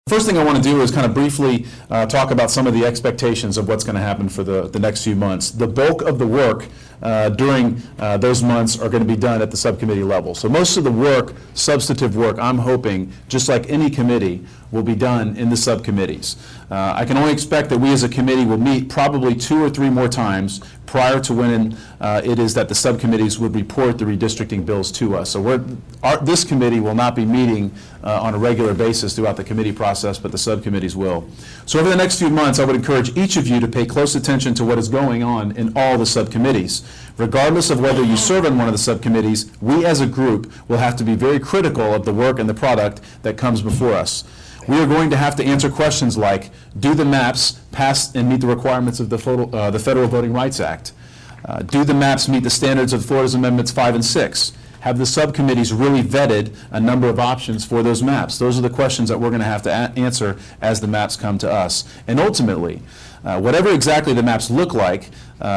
First thing I want to do is kind of briefly talk about some of the expectations of what's going to happen for the next few months. The bulk of the work during those months are going to be done at the subcommittee level. So most of the work, substantive work, I'm hoping, just like any committee, will be done in the subcommittees. I can only expect that we as a committee will meet probably 2 or 3 more times prior to when it is that the subcommittees would report the redistricting bills to us. So this committee will not be meeting on a regular basis throughout the committee process, but the subcommittees will. So over the next few months, I would encourage each of you to pay close attention to what is going on in all the subcommittees. Regardless of whether you serve on one of the subcommittees, we as a group will have to be very critical of the work and the product that comes before us. We are going to have to answer questions like, do the maps pass and meet the requirements of the Federal Voting Rights Act? Do the maps meet the standards of Florida's Amendments 5 and 6? Have the subcommittees really vetted a number of options for those maps? Those are the questions that we're going to have to answer as the maps come to us. And ultimately, whatever exactly the maps look like,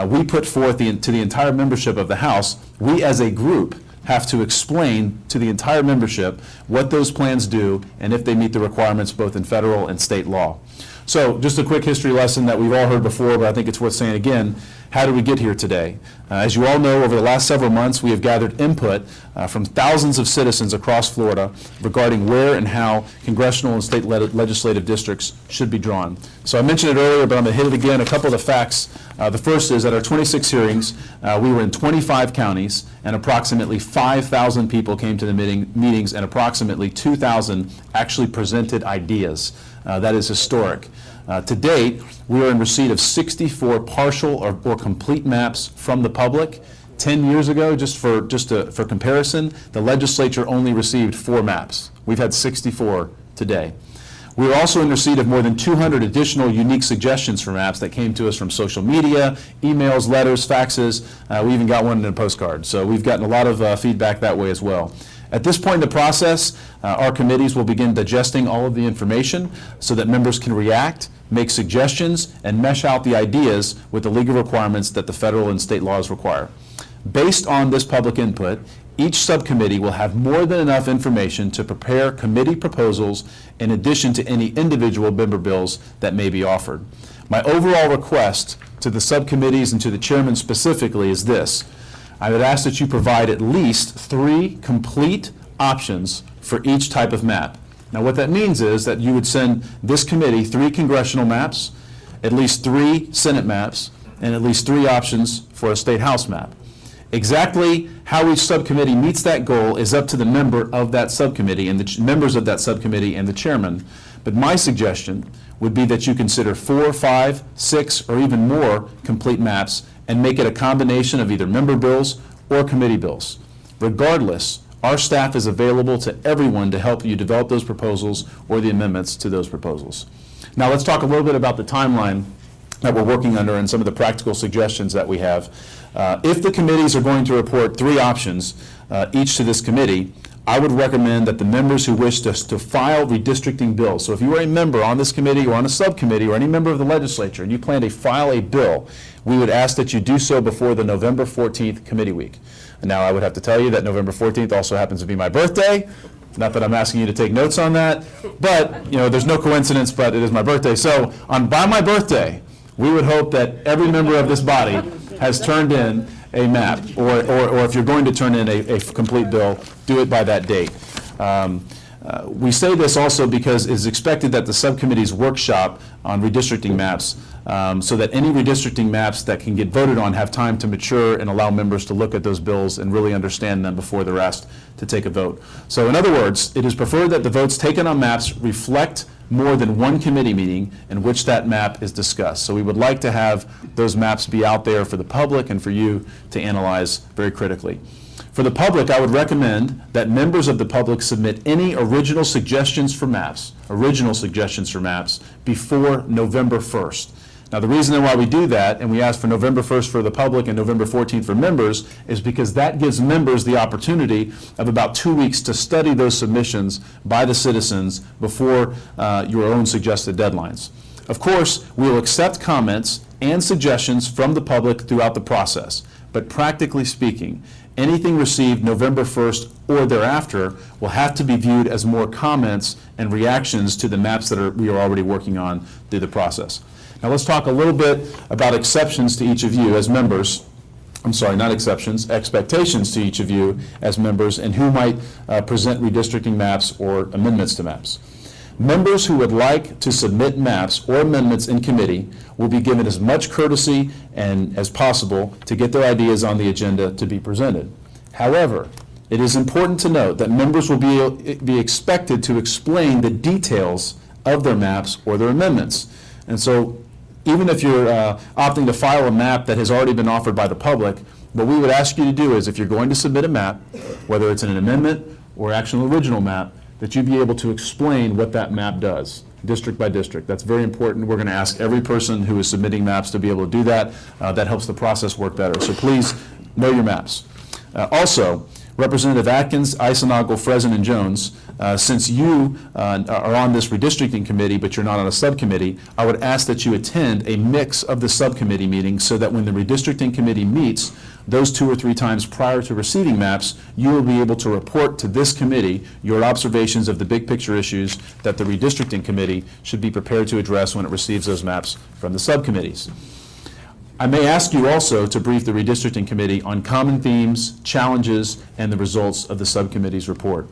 we put forth to the entire membership of the House, we as a group have to explain to the entire membership what those plans do and if they meet the requirements both in federal and state law. So just a quick history lesson that we've all heard before, but I think it's worth saying again. How did we get here today? As you all know, over the last several months, we have gathered input from thousands of citizens across Florida regarding where and how congressional and state legislative districts should be drawn. So I mentioned it earlier, but I'm going to hit it again. A couple of the facts. The first is at our 26 hearings, we were in 25 counties, and approximately 5,000 people came to the meetings, and approximately 2,000 actually presented ideas. That is historic. To date, we are in receipt of 64 partial or complete maps from the public. 10 years ago, just for comparison, the legislature only received 4 maps. We've had 64 today. We are also in receipt of more than 200 additional unique suggestions for maps that came to us from social media, emails, letters, faxes. We even got one in a postcard. So we've gotten a lot of feedback that way as well. At this point in the process, our committees will begin digesting all of the information so that members can react, make suggestions, and mesh out the ideas with the legal requirements that the federal and state laws require. Based on this public input, each subcommittee will have more than enough information to prepare committee proposals in addition to any individual member bills that may be offered. My overall request to the subcommittees and to the chairman specifically is this. I would ask that you provide at least 3 complete options for each type of map. Now what that means is that you would send this committee 3 congressional maps, at least 3 Senate maps, and at least 3 options for a state house map. Exactly how each subcommittee meets that goal is up to the member of that subcommittee and the members of that subcommittee and the chairman. But my suggestion would be that you consider 4, 5, 6, or even more complete maps and make it a combination of either member bills or committee bills. Regardless, our staff is available to everyone to help you develop those proposals or the amendments to those proposals. Now let's talk a little bit about the timeline that we're working under and some of the practical suggestions that we have. If the committees are going to report 3 options each to this committee, I would recommend that the members who wish to file redistricting bills, so if you are a member on this committee or on a subcommittee or any member of the legislature and you plan to file a bill, we would ask that you do so before the November 14th committee week. And now I would have to tell you that November 14th also happens to be my birthday. Not that I'm asking you to take notes on that, but there's no coincidence, but it is my birthday. So by my birthday, we would hope that every member of this body has turned in a map, or if you're going to turn in a complete bill, do it by that date. We say this also because it is expected that the subcommittee's workshop on redistricting maps, so that any redistricting maps that can get voted on have time to mature and allow members to look at those bills and really understand them before they're asked to take a vote. So in other words, it is preferred that the votes taken on maps reflect more than one committee meeting in which that map is discussed. So we would like to have those maps be out there for the public and for you to analyze very critically. For the public, I would recommend that members of the public submit any original suggestions for maps before November 1st. Now the reason why we do that, and we ask for November 1st for the public and November 14th for members, is because that gives members the opportunity of about 2 weeks to study those submissions by the citizens before your own suggested deadlines. Of course, we will accept comments and suggestions from the public throughout the process, but practically speaking, Anything received November 1st or thereafter will have to be viewed as more comments and reactions to the maps that we are already working on through the process. Now let's talk a little bit about exceptions to each of you as members. I'm sorry, not exceptions, expectations to each of you as members, and who might present redistricting maps or amendments to maps. Members who would like to submit maps or amendments in committee will be given as much courtesy and as possible to get their ideas on the agenda to be presented. However, it is important to note that members will be expected to explain the details of their maps or their amendments. And so even if you're opting to file a map that has already been offered by the public, what we would ask you to do is, if you're going to submit a map, whether it's an amendment or actual original map, that you be able to explain what that map does, district by district. That's very important. We're going to ask every person who is submitting maps to be able to do that. That helps the process work better. So please know your maps. Also, Representative Atkins, Eisenagel, Fresen, and Jones, since you are on this redistricting committee but you're not on a subcommittee, I would ask that you attend a mix of the subcommittee meetings so that when the redistricting committee meets, those 2 or 3 times prior to receiving maps, you will be able to report to this committee your observations of the big picture issues that the redistricting committee should be prepared to address when it receives those maps from the subcommittees. I may ask you also to brief the redistricting committee on common themes, challenges, and the results of the subcommittee's report.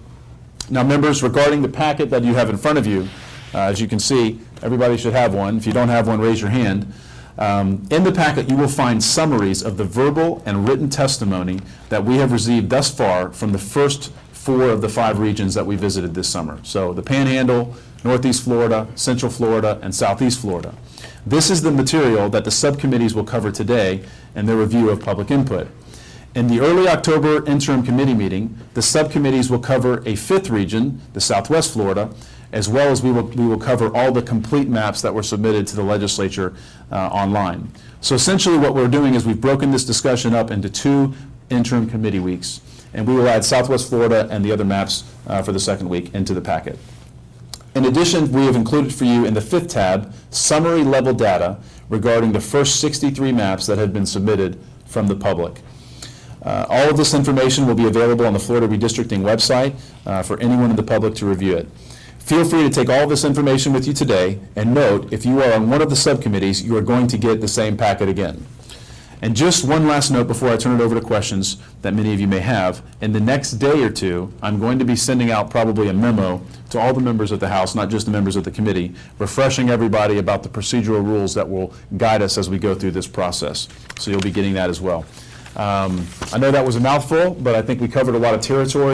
Now, members, regarding the packet that you have in front of you, as you can see, everybody should have one. If you don't have one, raise your hand. In the packet, you will find summaries of the verbal and written testimony that we have received thus far from the first 4 of the 5 regions that we visited this summer. So the Panhandle, Northeast Florida, Central Florida, and Southeast Florida. This is the material that the subcommittees will cover today in their review of public input. In the early October interim committee meeting, the subcommittees will cover a 5th region, the Southwest Florida, as well as we will cover all the complete maps that were submitted to the legislature online. So essentially what we're doing is we've broken this discussion up into 2 interim committee weeks, and we will add Southwest Florida and the other maps for the 2nd week into the packet. In addition, we have included for you in the 5th tab summary level data regarding the first 63 maps that have been submitted from the public. All of this information will be available on the Florida Redistricting website for anyone in the public to review it. Feel free to take all of this information with you today, and note, if you are on one of the subcommittees, you are going to get the same packet again. And just one last note before I turn it over to questions that many of you may have. In the next day or 2, I'm going to be sending out probably a memo to all the members of the House, not just the members of the committee, refreshing everybody about the procedural rules that will guide us as we go through this process. So you'll be getting that as well. I know that was a mouthful, but I think we covered a lot of territory.